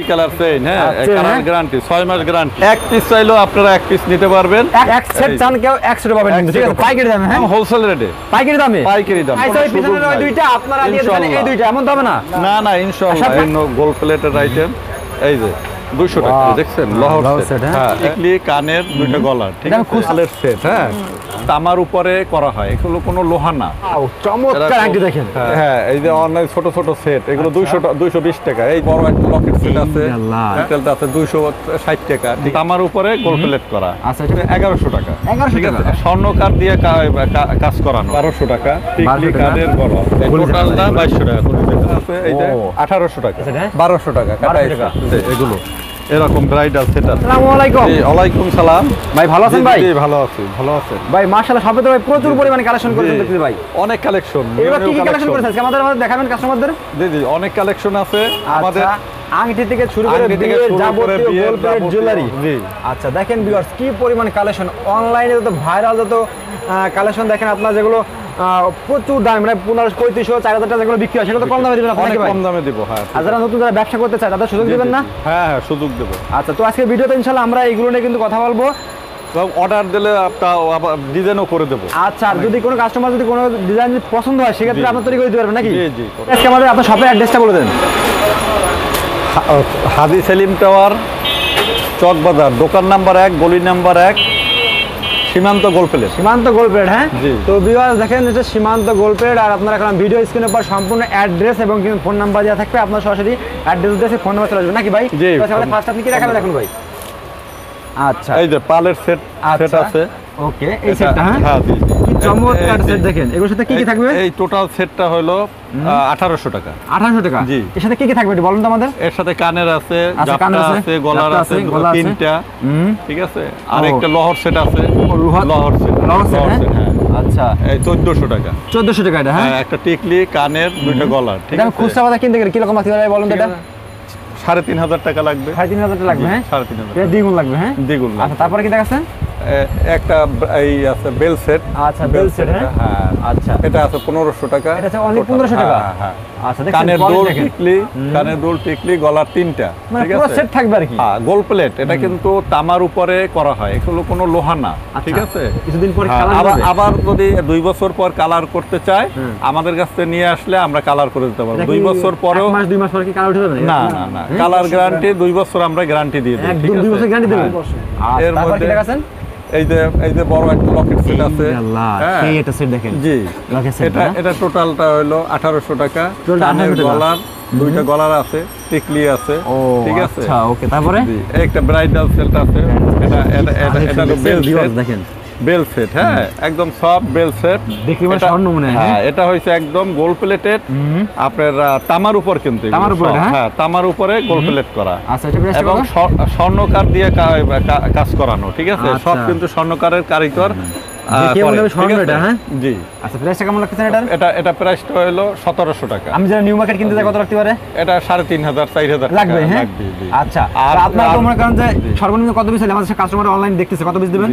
Colour chain, হ্যাঁ colour guarantee 6 মাস guarantee. এক piece চাইলেও আপনারা এক পিস নিতে পারবেন। এক সেট চান কেউ এক সেট পাবেন কিন্তু, ঠিক আছে পাইকারি দামে। হ্যাঁ হোলসেল রেটে, পাইকারি দামে, পাইকারি দাম। আচ্ছা ওই পিছনের ওই দুইটা আপনারা দিয়ে দেন, এই দুইটা এমন দামে না? না না ইনশাআল্লাহ, এই গোল্ড প্লেটের আইটেম। এই যে 200 টাকা দেখছেন লহর সেট, হ্যাঁ একলি কানের দুইটা গলা, ঠিক আছে খুশালের সেট, হ্যাঁ তামার উপরে করা হয়, এগুলো কোনো লোহা না। চমৎকার আংটি দেখেন। হ্যাঁ এই যে অনেক ছোট ছোট সেট, এগুলো 220 টাকা। এই বড় একটা লকেট সেট আছে, মেটালটা আছে 260 টাকা, তামার উপরে গোল্ড প্লেট করা। আচ্ছা এটা 1100 টাকা। 1100 টাকা স্বর্ণকার দিয়ে কাজ করানো 1200 টাকা। টিকলি কানের গলা টোটালটা 2200 টাকা আছে। এই যে 1800 টাকা, 1200 টাকা কাটা এগুলো এরকম ব্রাইডাল সেট আছে। আসসালামু আলাইকুম। জি ওয়ালাইকুম সালাম। ভাই ভালো আছেন ভাই? জি ভালো আছি, ভালো আছেন ভাই মাশাআল্লাহ সবে তো ভাই প্রচুর পরিমাণে কালেকশন করেছেন দেখতে ভাই। অনেক কালেকশন। এবার কি কি কালেকশন করেছেন আজকে আমাদের দেখাবেন কাস্টমারদের? জি জি অনেক কালেকশন আছে আমাদের, আংটি থেকে শুরু করে বিয়ের যাবতীয় গোল্ড প্লেট জুয়েলারি। জি আচ্ছা দেখেন ভিউয়ার্স কি পরিমাণ কালেকশন, অনলাইনে যত ভাইরাল যত কালেকশন দেখেন আপনারা, যেগুলো প্রচুর দাম, মানে 1500, 4000 টাকা যেগুলো বিক্রি হয় সেগুলো তো কম দামে দিবেন আপনাকে ভাই? কম দামে দিব, হ্যাঁ। আর যারা নতুন যারা ব্যবসা করতে চায় তাদের সুযোগ দিবেন না? হ্যাঁ হ্যাঁ সুযোগ দেব। আচ্ছা তো আজকে ভিডিওতে ইনশাআল্লাহ আমরা এইগুলো নিয়ে কিন্তু কথা বলবো। অর্ডার দিলে আপনার ডিজাইনও করে দেবো। আচ্ছা আর যদি কোনো কাস্টমার যদি কোনো ডিজাইন পছন্দ হয় সেক্ষেত্রে আপনি তৈরি করে দিতে পারবেন নাকি? জি জি। আজকে আমাদের আপনার শপের অ্যাড্রেসটা বলে দেন। হাজি সেলিম টাওয়ার, চক বাজার, দোকান নাম্বার 1, গলি নাম্বার 1, সীমান্ত গোল্ড প্লেট। সীমান্ত গোল্ড প্লেট, হ্যাঁ তো ভিউয়ার্স দেখেন এটা সীমান্ত গোল্ড প্লেট। আর আপনারা এখন ভিডিও স্ক্রিনের উপর সম্পূর্ণ অ্যাড্রেস এবং ফোন নাম্বার দেওয়া থাকবে, আপনার সরাসরি অ্যাড্রেস দিয়ে ফোন নাম্বার চলে আসবে নাকি ভাই? জি। তাহলে ফার্স্ট আপনি কি দেখাবেন এখন ভাই? আচ্ছা এই যে পালের সেট আছে। ওকে এই সেটটা, হ্যাঁ হ্যাঁ জি কি চমৎকার সেট দেখেন। এগুলোর সাথে কি কি থাকবে? এই টোটাল সেটটা হলো 1800 টাকা। 1800 টাকা। জি। এর সাথে কি কি থাকবে একটু বলুন তো আমাদের। এর সাথে কানের আছে, জাপটা আছে, গলার আছে তিনটা, ঠিক আছে। আর একটা লহর সেট আছে, লহর সেট, হ্যাঁ আচ্ছা এই 1400 টাকা। 1400 টাকা এটা, হ্যাঁ একটা টিকলি কানের দুইটা গলার, ঠিক আছে। খুচরা বাজার কিনতে গেলে কি রকম আসতে পারে বলুন তো? এটা 3500 টাকা লাগবে। 3500 টাকা লাগবে, হ্যাঁ 3500 এটা দ্বিগুণ লাগবে, হ্যাঁ দ্বিগুণ। আচ্ছা তারপরে কি দেখাচ্ছেন? একটা এই আছে বেল সেট। আচ্ছা বেল সেট, হ্যাঁ আচ্ছা এটা আছে 1500 টাকা। এটা আছে অনলি 1500 টাকা। হ্যাঁ আচ্ছা কানের দুল টিকলি গলার তিনটা, ঠিক আছে পুরো সেট থাকবে আর কি। হ্যাঁ গোল্ড প্লেট, এটা কিন্তু তামার উপরে করা হয়, এগুলো কোনো লোহা না, ঠিক আছে। কিছুদিন পরে আবার যদি 2 বছর পর কালার করতে চায় আমাদের কাছ থেকে নিয়ে আসলে আমরা কালার করে দিতে পারবো। 2 বছর পরেও 2 মাস পরে কি কালার উঠে যাবে? না না না কালার গ্যারান্টি 2 বছর আমরা গ্যারান্টি দিয়ে দিই, ঠিক আছে 2 বছর গ্যারান্টি দেবেন। এর মধ্যে দেখাছেন এই যে বড় একটা লকেট সেট আছে, হ্যাঁ সেই এটা সেট দেখেন। জি লকেট সেট, এটা টোটালটা হলো 1800 টাকা। কানের গলার দুইটা গলার আছে, টিকলি আছে, ঠিক আছে। আচ্ছা ওকে তারপরে একটা ব্রাইডাল সেট আছে, এটা বেল সেট দেখেন, বেল সেট, হ্যাঁ একদম সফট বেল সেট, দেখি মানে স্বর্ণ মনে হয়। হ্যাঁ এটা হইছে একদম গোল্ড প্লেটেড, আপনার তামার উপর কিন্তু তামার উপরে, হ্যাঁ তামার উপরে গোল্ড প্লেট করা। আচ্ছা এটা প্রাইস এবং স্বর্ণকার দিয়ে কাজ করানো, ঠিক আছে। সব কিন্তু স্বর্ণকারের কারিগর। জি আচ্ছা প্রাইসটা কেমন লাগতেছে এটা? এটা প্রাইসটা হলো 1700 টাকা। আমি যারা নিউ মার্কেট কিনতে যাই কত লাগতে পারে? এটা 3500 4000 লাগবে, হ্যাঁ আচ্ছা। আর আপনারা তো মনে করেন যে সর্বনিম্ন কত পিস হলে আমাদের কাস্টমার অনলাইন দেখতেছে, কত পিস দিবেন?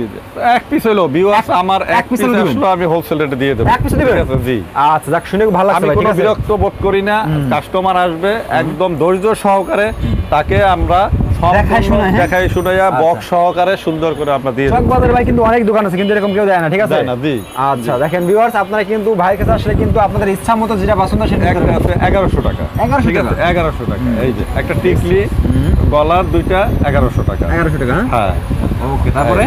এক পিস হলো ভিউয়ার্স আমার এক পিস হলো আমি হোলসেল রেটে দিয়ে দেব। এক পিস দিবেন? জি আচ্ছা যাক শুনে ভালো লাগছে ভাই, আমি কোনো বিরক্ত বোধ করি না। কাস্টমার আসবে একদম ধৈর্য সহকারে, তাকে আমরা দেখাই শুনাইয়া বক্স সহকারে সুন্দর করে আমরা দিয়ে দেব। চক বাজারে ভাই কিন্তু অনেক দোকান আছে কিন্তু এরকম কেউ দেয় না, ঠিক আছে না জি। আচ্ছা দেখেন ভিউয়ার্স আপনারা কিন্তু ভাইয়ের কাছে আসলে কিন্তু আপনাদের ইচ্ছা মতো যেটা পছন্দ সেটা একটা আছে 1100 টাকা। 1100 টাকা, 1100 টাকা। এই যে একটা টিকলি গলার দুইটা 1100 টাকা। 1100 টাকা, হ্যাঁ ওকে তারপরে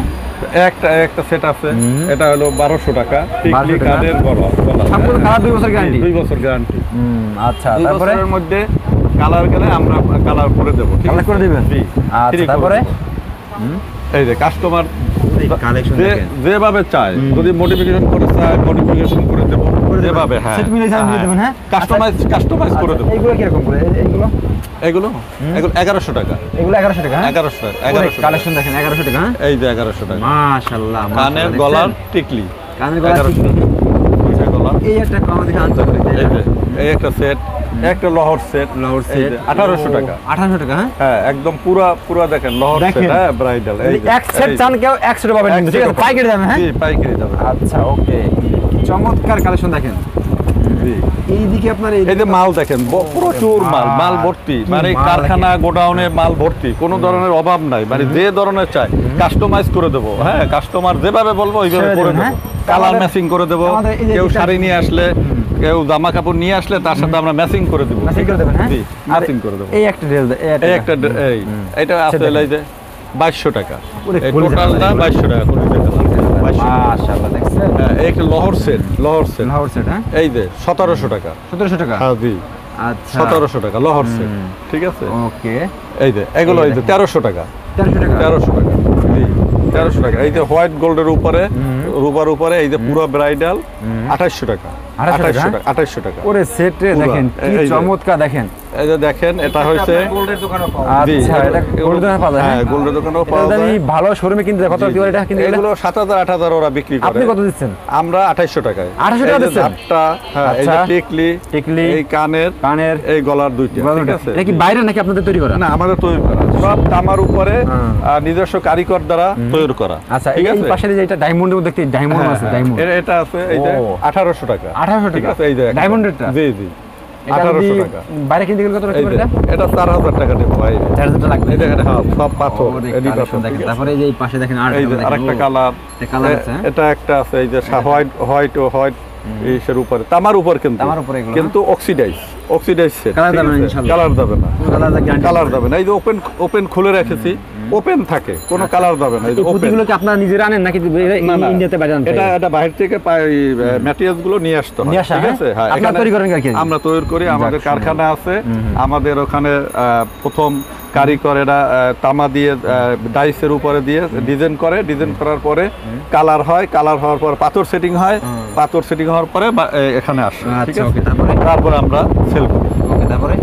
একটা সেট আছে, এটা হলো 1200 টাকা। টিকলি কানের গলা সম্পূর্ণ কালার 2 বছর গ্যারান্টি। 2 বছর গ্যারান্টি। আচ্ছা তারপরে এর মধ্যে কালার গেলে আমরা কালার করে দেব, ঠিক আছে। কালার করে দিবেন, জি আচ্ছা তারপরে এই যে কাস্টমার কালেকশন দেখেন যেভাবে চায়, যদি মডিফিকেশন করে চায় মডিফিকেশন করে দেব, যেভাবে হ্যাঁ সেট মিলে চাই দেবেন, হ্যাঁ কাস্টমাইজ করে দেব। এইগুলো কি রকম করে? এগুলো 1100 টাকা। এগুলো 1100 টাকা, 1100 কালেকশন দেখেন 1100 টাকা। এই যে 1100 টাকা। মাশাআল্লাহ কানের গলার টিকলি, কানের গলার টিকলি, দুইটা গলা। এই একটা কম দেখে আনতে হবে। এই একটা সেট, একটা লহর সেট 1800 টাকা। 1800 টাকা, হ্যাঁ একদম পুরা দেখেন লহর সেট, হ্যাঁ ব্রাইডাল। এই এক সেট চান কেউ এক সেট পাবেন কিন্তু, ঠিক আছে পাইকারি দামে, হ্যাঁ জি পাইকারি দামে। আচ্ছা ওকে চমৎকার কালেকশন দেখেন। জি। এইদিকে আপনার এই যে মাল দেখেন প্রচুর মাল, মাল ভর্তি, মানে মাল কারখানা গোডাউনে মাল ভর্তি, কোনো ধরনের অভাব নাই, মানে যে ধরনের চাই কাস্টমাইজ করে দেবো। হ্যাঁ, কাস্টমার যেভাবে বলবো ওইভাবে করে দেবো, কালার ম্যাচিং করে দেবো। কেউ শাড়ি নিয়ে আসলে, কেউ জামা কাপড় নিয়ে আসলে তার সাথে আমরা ম্যাচিং করে দেবো। ম্যাচিং করে দেবেন, হ্যাঁ? জি, ম্যাচিং করে দেবো। এই একটা ড্রেস, এই একটা এটা আছে এই যে 2200 টাকা, এই খুলে টোটাল যাবে। দাম 2200 টাকা, 2200 মাশাআল্লাহ, দেখছেন? হ্যাঁ, এই একটা লহর সেট, লহর সেট লাহোর সেট, হ্যাঁ? এই যে 1700 টাকা। 1700 টাকা। হ্যাঁ জি, আচ্ছা, 1700 টাকা লহর সেট, ঠিক আছে। ওকে। এই যে এগুলো এই যে 1300 টাকা, 1300 টাকা। 1300 টাকা, জি 1300 টাকা। এই যে হোয়াইট গোল্ডের উপরে, রুবার উপরে এই যে পুরো ব্রাইডাল 2800 টাকা, 2800 টাকা, 2800 টাকা। ওরে সেটে পুরা। দেখেন কি এই যে। চমৎকার, দেখেন। এই যে দেখেন, এটা হচ্ছে গোল্ডের দোকানও পাওয়া জি, আচ্ছা, এটা গোল্ডের দোকানে পাওয়া যায়, হ্যাঁ, হ্যাঁ? গোল্ডের দোকানেও এটা পাওয়া জানি যায়। ভালো শোরুমে কিনতে কত জি, কি বলে এটা কিনতে গেলে? এগুলো 7000 8000 ওরা বিক্রি করে। আপনি কত দিচ্ছেন? আমরা 2800 টাকায়। 2800 টাকা এই যে দিচ্ছেন? ঝাপটা, হ্যাঁ, এই যে আচ্ছা। টিকলি, টিকলি, এই কানের, কানের, এই গলার দুইটা, ঠিক আছে। এটা কি বাইরে নাকি আপনাদের তৈরি করা? না, আমাদের তৈরি করা, সব তামার উপরে হ্যাঁ। নিজস্ব কারিগর দ্বারা তৈরি করা। আচ্ছা, ঠিক এই আছে। পাশে যে এটা ডায়মন্ডের মধ্যে দেখতে, ডায়মন্ড হ্যাঁ, আছে, হ্যাঁ। ডায়মন্ড। এটা আছে এই যে ও। 1800 টাকা, 1800 ঠিক টাকা। আছে। এই যে একটা। ডায়মন্ডেরটা? জি জি, এটা 1800 যদি টাকা। বাইরে কিনতে গেলে কত টাকা এই পড়ে যে এটা? এটা 4000 টাকা দেব ভাই। 4000 টাকা লাগবে। এই দেখেন, হ্যাঁ, সব পাথর, ওরে এডি কালেকশন পাথর, দেখেন। ঠিক আছে। তারপরে এই যে এই পাশে দেখেন আর এই যে আরেকটা কালার, এটা কালার আছে, হ্যাঁ? এটা একটা আছে এই যে হোয়াইট, হোয়াইট ও হোয়াইট এইসের উপরে, তামার উপর, কিন্তু তামার উপরে এগুলো, কিন্তু অক্সিডাইজ সেট, কালার যাবে না ইনশাআল্লাহ। কালার যাবে না, কালার দা গ্যারান্টি। কালার যাবে না। এই যে ওপেন, ওপেন খুলে রেখেছি, ওপেন থাকে, কোনো কালার যাবে না। এই যে এই ওপেন, পুঁতিগুলো কি আপনারা নিজেরা আনেন নাকি না, না, ইন্ডিয়াতে বাইরে আনতে? এটা বাইরে থেকে ম্যাটেরিয়ালস গুলো নিয়ে আসতে হয়, নিয়ে আসা, ঠিক আছে। হ্যাঁ, আপনারা এখানে তৈরি করেন কি? আমরা তৈরি করি, আমাদের যাক, কারখানা আছে, আমাদের ওখানে প্রথম কারিগর এরা তামা দিয়ে ডাইসের উপরে দিয়ে ডিজাইন করে, ডিজাইন করার পরে কালার হয়, কালার হওয়ার পর পাথর সেটিং হয়, পাথর সেটিং হওয়ার পরে এখানে আসে, ঠিক আচ্ছা, আছে। ওকে। তারপরে আমরা সেল করি, ওকে, তারপরে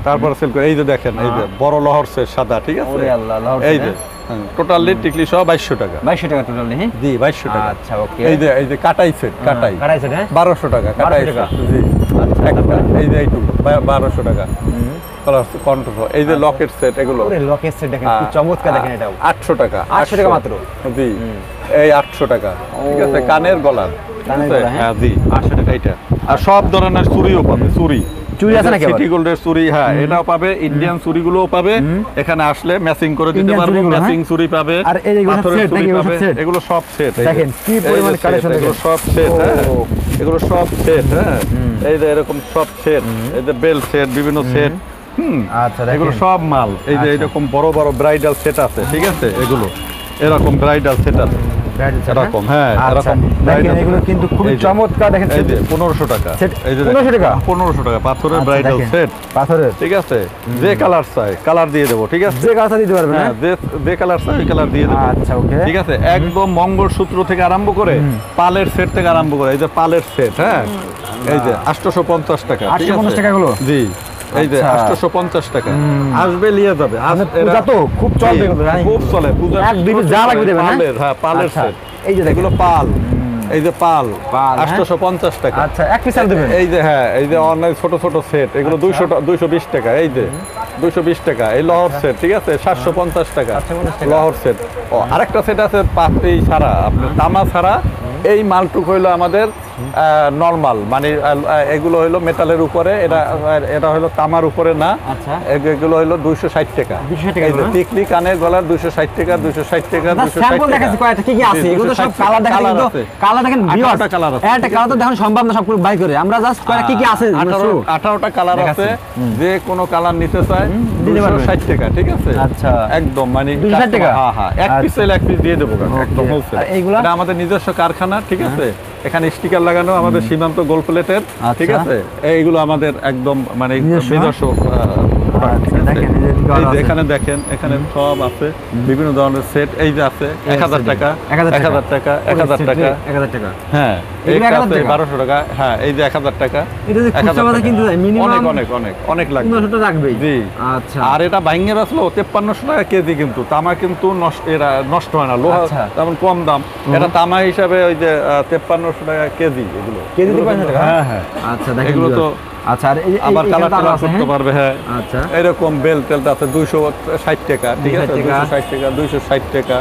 তারপরে সেল করি। এই যে দেখেন, এই যে বড় লহর সেট সাদা, ঠিক আছে। ওরে আল্লাহ, লাহোর এই সেট, যে টোটালি টিকলি সহ 2200 টাকা। 2200 টাকা টোটালি, হ্যাঁ? জি, 2200 টাকা। আচ্ছা, ওকে। এই যে কাটাই সেট, কাটাই কাটাই সেট, হ্যাঁ? 1200 টাকা, কাটাই 1200 টাকা। সেট, জি। একটা, এই যে এইটুকু 1200 টাকা। কালার কন্ট্রোল, এই যে লকেট সেট, এগুলো ওরে লকেট সেট দেখেন কি চমৎকার, দেখেন এটাও 800 টাকা, 800 টাকা মাত্র। জি, এই 800 টাকা, ঠিক আছে। কানের গলার, কানের ঠিক আছে? গলা, হ্যাঁ? হ্যাঁ, জি, 800 টাকা এইটা। আর সব ধরনের চুড়িও পাবে, চুড়ি আছে নাকি আবার? সিটি গোল্ডের চুড়ি, হ্যাঁ, এটাও পাবে, ইন্ডিয়ান চুড়িগুলোও পাবে। এখানে আসলে ম্যাচিং করে দিতে ইন্ডিয়ান পারবো, চুড়িগুলো, হ্যাঁ? ম্যাচিং চুড়ি পাবে, আর এই যেগুলো সব পাথরের সেট চুড়ি নাকি? এগুলো সব পাবে, সেট? এগুলো সব সেট। দেখেন কি পরিমাণ কালেকশন, এগুলো দেখেন। সব সেট, হ্যাঁ, ও। এগুলো সব সেট, হ্যাঁ। এই যে এরকম সব সেট, এই যে বেল সেট, বিভিন্ন সেট, আচ্ছা, দেখেন। এগুলো সব মাল। এই যে আচ্ছা। এরকম বড় বড় ব্রাইডাল সেট আছে, ঠিক আছে। এগুলো এরকম ব্রাইডাল সেট আছে, ব্রাইডাল সেট, এরকম, হ্যাঁ, আচ্ছা, এরকম দেখেন bridal এগুলো set। কিন্তু খুবই এই যে, চমৎকার, দেখেন এই যে সেট। 1500 টাকা, সেট এই যে 1500 টাকা? 1500 টাকা পাথরের আচ্ছা, ব্রাইডাল দেখেন, সেট, পাথরের ঠিক আছে। যে কালার চাই কালার দিয়ে দেবো, ঠিক আছে। যে কালারটা দিতে পারবেন, হ্যাঁ, হ্যাঁ? যে কালার চাই ওই কালার দিয়ে দেবো, আচ্ছা, ওকে। ঠিক আছে। একদম মঙ্গলসূত্র থেকে আরম্ভ করে পালের সেট থেকে আরম্ভ করে, এই যে পালের সেট, হ্যাঁ, এই যে 850 টাকা, ঠিক 850 আছে। টাকা এগুলো? জি, এই যে আচ্ছা। 850 টাকা। আসবে নিয়ে যাবে, পূজা তো খুব চলবে এগুলো, জানি। খুব চলে পূজা, এক দুই পিস যা লাগবে দেবেন, হ্যাঁ? পালের, হ্যাঁ, পালের আচ্ছা, সেট। এই যে দেখেন। এগুলো পাল, এই যে পাল, পাল, হ্যাঁ? 850 টাকা। আচ্ছা, এক পিস আর দেবেন? এই যে, হ্যাঁ, এই যে অনলাইন ছোট ছোট সেট, এগুলো 220 টাকা। এই যে 220 টাকা। এই লহর সেট, ঠিক আছে, 750 টাকা 750 টাকা। লহর সেট। ও আরেকটা সেট আছে এই ছাড়া, আপনার তামা ছাড়া। এই মালটুক হইলো আমাদের নরমাল, মানে এগুলো হইলো মেটালের উপরে, এটা হইলো তামার উপরে না। আচ্ছা। এগুলো হইলো 260 টাকা। 260 টাকা এই যে এগুলো, টিকলি কানের গলার 260 টাকা, 260 টাকা, না, 260 স্যাম্পল টাকা। দেখাচ্ছি কয়টা কি কি আছে, জি, এগুলো তো সব 260 কালার দেখেন, কালার কিন্তু আছে। কালার দেখেন, 18টা কালার আছে। একটা কালার তো দেখানো সম্ভব না সবগুলো বাই করে, আমরা জাস্ট কয়টা কি কি আছে 18টা কালার আছে, যে কোনো কালার নিতে চায় দিতে পারবে। 260 টাকা, ঠিক আছে। আচ্ছা। একদম, মানে 260 টাকা? হ্যাঁ, হ্যাঁ, এক পিস চাইলে এক পিস দিয়ে দেবো, একদম Okay. হোলসেল। আর এইগুলা? এটা আমাদের নিজস্ব কারখানা, ঠিক আছে। এখানে স্টিকার লাগানো, আমাদের সীমান্ত গোল্ড প্লেটের, ঠিক আচ্ছা। আছে। এইগুলো আমাদের একদম মানে নিজস্ব? নিজস্ব product, ঠিক আচ্ছা, আছে? দেখেন, এই যে এদিকে এই আরো যে আছে। এখানে দেখেন, এখানে সব আছে, বিভিন্ন ধরনের সেট। এই যে আছে 1000 টাকা, 1000 টাকা, 1000 টাকা, 1000 টাকা, 1000 টাকা। হ্যাঁ, এগুলো এইটা 1000 আছে টাকা? 1200 টাকা, হ্যাঁ, এই যে 1000 টাকা, এটা যে খুচরা 1000 বাজারে টাকা। কিনতে যায়, minimum অনেক অনেক অনেক অনেক লাগবে। 1500 টাকা রাখবেই। জি। আচ্ছা। আর এটা ভাঙ্গে আসলো 5300 টাকা কেজি, কিন্তু তামা কিন্তু এরা নষ্ট হয় না, লোহা আচ্ছা। তেমন কম দাম। এটা তামা হিসাবে ওই যে 5300 টাকা কেজি, এগুলো কেজি এগুলো 5300 টাকা? হ্যাঁ, হ্যাঁ। আচ্ছা, দেখেন এগুলো তো আচ্ছা, আর এই আবার এই কালার এখানে তো আরো কালার আছে, করতে হ্যাঁ? পারবে, হ্যাঁ। আচ্ছা। এরকম বেল তেলটা আছে 260 টাকা, ঠিক আছে, 260 টাকা। 260 টাকা, 260 টাকা।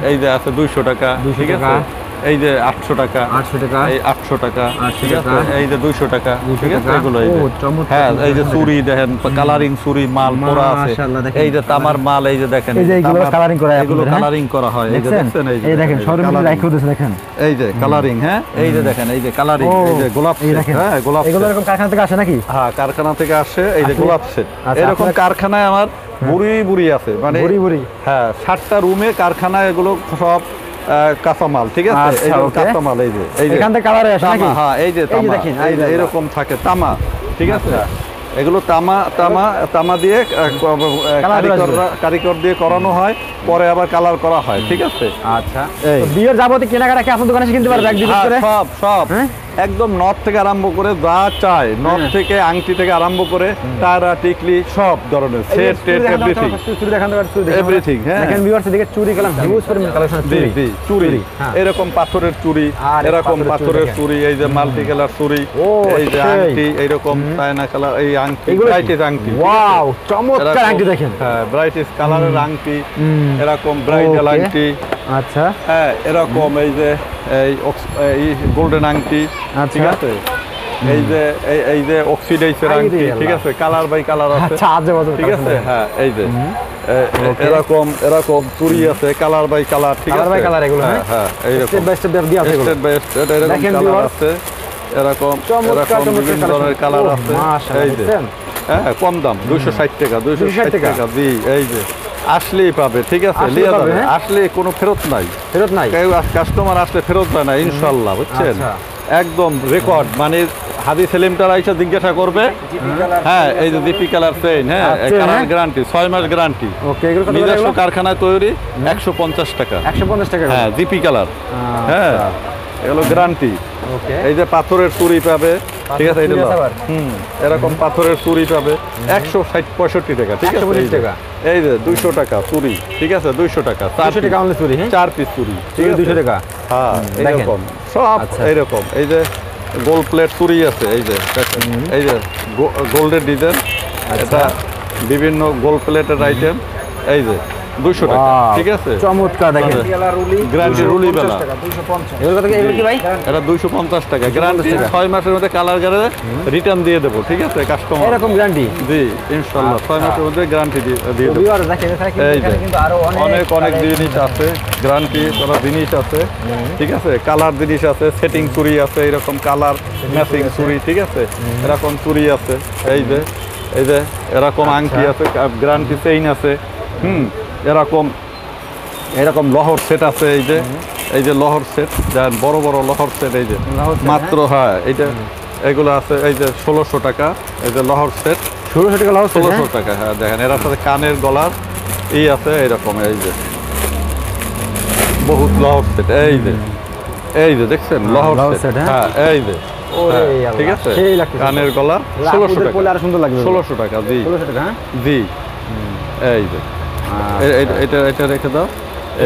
এই যে আছে 200 টাকা, 200 ঠিক আছে। টাকা। এই যে 800 টাকা, 800 টাকা, এই 800 টাকা, 800 ঠিক আছে, টাকা, এই যে 200 টাকা, ঠিক আছে, টাকা। এগুলো এই ও, যে। চমৎকার, হ্যাঁ, এই যে চমৎকার। চুড়ি দেখেন, কালারিং চুড়ি মাল পরা আছে, মাশাআল্লাহ, দেখেন। এই যে তামার মাল, এই যে দেখেন, এই যে এগুলো তামার- coloring করা হয় এগুলো আপনাদের, হ্যাঁ? কালারিং করা হয়, এই যে দেখছেন, এই দেখেন শোরুমে coloring। রাখা হচ্ছে দেখেন। এই যে কালারিং, হ্যাঁ, এই যে দেখেন, এই যে কালারিং, ও, এই যে গোলাপ এই set, দেখেন। হ্যাঁ, গোলাপ এগুলো set। এরকম কারখানা থেকে আসে নাকি? হ্যাঁ, কারখানা থেকে আসে, এই যে আপনি- গোলাপ সেট। আচ্ছা, এরকম আপনার- কারখানায় আমার বুড়ি বুড়ি আছে, মানে বুড়ি বুড়ি। হ্যাঁ, 7টা রুমে কারখানায় এগুলো সব কাঁচামাল, ঠিক আছে, আচ্ছা, এই যে okay। কাঁচামাল, এই যে এখান থেকে কালারে আসে নাকি? তামা, হ্যাঁ, এই যে এই যে তামা, দেখেন, এই যে এরকম থাকে তামা, ঠিক আছে, এগুলো তামা তামা তামা দিয়ে কারিগর দিয়ে করানো হয়, পরে আবার কালার করা হয়, ঠিক আছে। আচ্ছা, এই। তো বিয়ের যাবতীয় কেনাকাটা কি আপনার দোকানে এসে কিনতে পারবে একদিন হ্যাঁ, করে? সব সব হ্যাঁ? একদম নথ থেকে আরম্ভ করে যা চাই, নথ থেকে আংটি থেকে আরম্ভ করে টারা টিকলি সব ধরনের এই যে সেট চুড়ি টেট দেখান তো, এভরিথিং, চুড়ি দেখান তো, চুড়ি দেখান। Everything, হ্যাঁ। দেখেন ভিউয়ার্স, এদিকে চুড়ি কালাম হিউজ পরিমাণ কালেকশন জি চুড়ি। জি চুড়ি, হ্যাঁ। এরকম পাথরের চুড়ি, আর এরকম পাথরের পাথরের চুড়ি চুড়ি, এই যে মাল্টি কালার চুড়ি, ও, এই যে সেই। আংটি, এইরকম চায়না কালার, এই আংটি এগুলো কি? ব্রাইটিস আংটি, ঠিক আছে? ওয়াও, চমৎকার এরকম- আংটি দেখেন। হ্যাঁ, ব্রাইটিস কালারের আংটি, এরকম ব্রাইডাল Okay. আংটি, আচ্ছা, হ্যাঁ, এরকম এই যে এই গোল্ডেন আংটি, আচ্ছা। ঠিক আছে, এই যে অক্সিডাইজের আই আংটি, রে ঠিক আল্লাহ। আছে, কালার বাই কালার আছে, আচ্ছা, আজে বাজে ঠিক আছে, কালেকশন। হ্যাঁ, এই যে Okay. এরকম চুড়ি আছে, কালার বাই কালার, ঠিক Color আছে, by color এগুলো, হ্যাঁ, হ্যাঁ? হ্যাঁ, এইরকম স্টেপ বাই স্টেপ দিয়ে আছে এগুলো। স্টেপ বাই স্টেপ এরকম দেখেন কালার viewers, আছে, এরকম চমৎকার এরকম বিভিন্ন চমৎকার ধরনের কালার আছে, মাশাআল্লাহ, এই যে দেখছেন? হ্যাঁ, কম দাম 260 টাকা, 260 টাকা। টাকা, জি, এই যে আসলেই পাবে, ঠিক আছে, আসলেই লিয়ে পাবে, যাবে, হ্যাঁ? আসলে কোনো ফেরত নাই, ফেরত নাই? কেউ কাস্টমার আসলে ফেরত যায় না ইনশাল্লাহ, বুঝছেন, আচ্ছা। একদম রেকর্ড, মানে হাদি সেলিমটার আইসা জিজ্ঞাসা করবে, হ্যাঁ, এই যে জিপি কালার চেইন, হ্যাঁ, আচ্ছা, কালার হ্যাঁ। গ্যারান্টি 6 মাস গ্যারান্টি, ওকে, এগুলো কত করে নিজস্ব এগুলো? কারখানায় তৈরি, 150 টাকা, 150 টাকা। হ্যাঁ, জিপি কালার, হ্যাঁ, এগুলো গ্যারান্টি। ওকে, এই যে পাথরের চুড়ি পাবে, ঠিক আছে, এটা চুড়ি আছে নাও। আবার? এরকম পাথরের চুড়ি পাবে 160-65 টাকা, ঠিক আছে, 165 এই যে। টাকা। এই যে 200 টাকা চুড়ি, ঠিক আছে, 200 টাকা, 200 টাকা only চুড়ি, হ্যাঁ? 4 পিস চুড়ি, ঠিক আছে, 200 টাকা। হ্যাঁ, দেখেন। এরকম সব আচ্ছা। এইরকম, এই যে গোল্ড প্লেট চুড়ি আছে, এই যে দেখেন, এই যে গোল্ডের ডিজাইন, এটা বিভিন্ন গোল্ড প্লেটের আইটেম, এই যে 200 টাকা, Wow, ঠিক আছে, চমৎকার দেখেন। গ্যারান্টি রুলি বেলা, এগুলো কত, এগুলো কি ভাই? এটা 250 টাকা গ্যারান্টি, 250 টাকা। 6 মাসের মধ্যে কালার গেলে রিটার্ন দিয়ে দেবো, ঠিক আছে, কাস্টমার, এরকম গ্যারান্টি? জি ইনশাল্লাহ 6 মাসের মধ্যে গ্যারান্টি দিয়ে দেবো। ভিউয়ার্স দেখেন, এছাড়া কিন্তু এই যে এখানে কিন্তু আরো অনেক collection জিনিস আছে, গ্যারান্টি করা জিনিস আছে, ঠিক আছে, কালার জিনিস আছে, সেটিং চুড়ি আছে, এরকম কালার ম্যাচিং চুড়ি, ঠিক আছে, এরকম চুড়ি আছে, এই যে এরকম আংটি আছে, গ্যারান্টি চেইন আছে, এরকম লহর সেট আছে, এই যে লহর সেট, বড় বড় লহর সেট, এই যে লহর set, মাত্র, হ্যাঁ, এইটা এগুলো আছে, এই যে 1600 টাকা, এই যে লহর সেট 1600 টাকা লাভ 1600 টাকা, হ্যাঁ, দেখেন এর সাথে কানের গলার আছে, এরকম, এই যে বহুত লহর সেট, এই যে দেখছেন লহর লহর সেট, set, হ্যাঁ? হ্যাঁ, এই যে ওরে হ্যাঁ, আল্লাহ, ঠিক আছে, সেই লাগতেছে। কানের গলা 1600 টাকা, পড়লে আরো সুন্দর লাগবে। 1600 টাকা, জি 1600 টাকা, হ্যাঁ? জি, এই যে এটা রেখে দাও,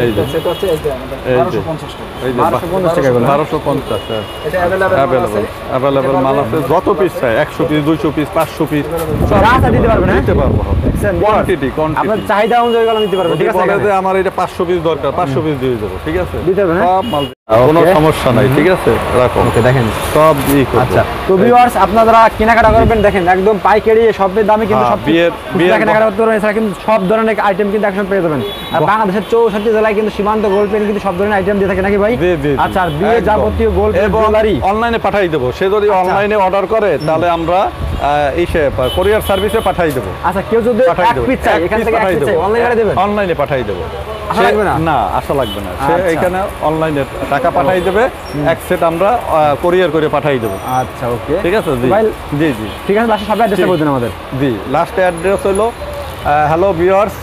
এই যে সেট হচ্ছে এই যে আমাদের এই যে 1250 টাকা। এই যে 1250 টাকা এগুলো, হ্যাঁ? 1250, হ্যাঁ, এটা available অ্যাভেলেবল মাল আছে, যত পিস চাই, 100 পিস, 200 পিস, 500 পিস, সব রাস্তা দিতে পারবেন, হ্যাঁ? দিতে পারবো, দেখছেন, কোয়ান্টিটি আপনার চাহিদা অনুযায়ী এগুলো নিতে পারবেন, ঠিক আছে? বলে এখানে? যে আমার এটা 500 পিস দরকার, 500 পিস দিয়ে দেবো, ঠিক আছে, দিতে হবে, হ্যাঁ? সব মাল কোনো Okay. সমস্যা নাই, ঠিক আছে, রাখো, ওকে, দেখেন। সব করবো। আচ্ছা, তো ভিউয়ার্স আপনারা কেনাকাটা করবেন, দেখেন একদম পাইকারি সবের দামে কিন্তু হ্যাঁ, সব বিয়ের কেনাকাটা করতে পারবেন, এছাড়া কিন্তু সব ধরনের আইটেম কিন্তু একসঙ্গে পেয়ে যাবেন। আর বাংলাদেশের 64 জেলায় কিন্তু সীমান্ত গোল্ড পেন কিন্তু সব ধরনের আইটেম দিয়ে থাকে নাকি ভাই? জি, জি, জি, আচ্ছা, আর বিয়ে একদম। যাবতীয় গোল্ড এবং জুয়েলারি অনলাইনে পাঠাই দেবো, সে যদি অনলাইনে অর্ডার করে তাহলে আমরা কোরিয়ার সার্ভিসে পাঠাই দেবো, আচ্ছা, কেউ যদি পাঠাই এক দেবো, পিস চাই, এখান থেকে এক পিস চাই, অনলাইনে দেবেন? অনলাইনে পাঠাই দেবো, আশা লাগবে না? না আশা লাগবে না, সে আচ্ছা। এখানে অনলাইনে টাকা পাঠাই দেবে, এক সেট আমরা কোরিয়ার করে পাঠাই দেবো, আচ্ছা, ওকে, ঠিক আছে, জি ভাই, জি জি ঠিক আছে, লাস্টে সব অ্যাড্রেসটা বলে দিন আমাদের। জি লাস্টে অ্যাড্রেস হলো, হ্যালো ভিউয়ার্স,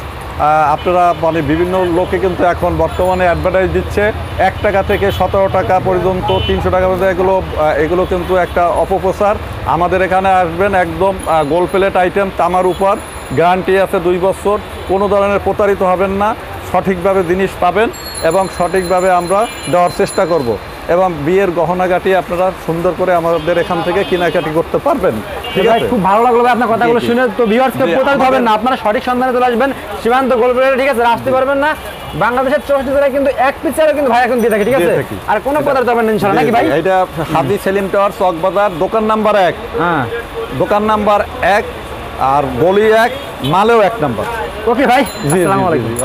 আপনারা মানে বিভিন্ন লোকে কিন্তু এখন বর্তমানে অ্যাডভার্টাইজ দিচ্ছে 1 টাকা থেকে 17 টাকা পর্যন্ত, 300 টাকা পর্যন্ত, এগুলো কিন্তু একটা অপপ্রচার। আমাদের এখানে আসবেন, একদম গোল্ড প্লেট আইটেম, তামার উপর গ্যারান্টি আছে 2 বছর, কোনো ধরনের প্রতারিত হবেন না, সঠিকভাবে জিনিস পাবেন এবং সঠিকভাবে আমরা দেওয়ার চেষ্টা করব। এবং বিয়ের গহনাগাটি আপনারা সুন্দর করে আমাদের এখান থেকে কেনাকাটি করতে পারবেন। ঠিক ভাই আছে, খুব ভালো লাগলো ভাই আপনার কথাগুলো জি, জি। শুনে। তো ভিউয়ার্সকে জি, প্রতারিত হবেন আমাদের- না, আপনারা সঠিক সন্ধানে চলে আসবেন সীমান্ত গোলপুরে, ঠিক আছে? আর আসতে পারবেন না বাংলাদেশের 64 জেলায় কিন্তু এক পিচারও কিন্তু ভাই এখন দিয়ে থাকে, ঠিক আছে? দিয়ে থাকি। আর কোনো প্রতারিত হবেন না ইনশাআল্লাহ, নাকি ভাই? এটা হাজি সেলিম টাওয়ার, চকবাজার, দোকান নাম্বার 1, হ্যাঁ, দোকান নাম্বার 1 আর গলি 1, মালেও 1 নাম্বার। ওকে ভাই, আসসালামু আলাইকুম।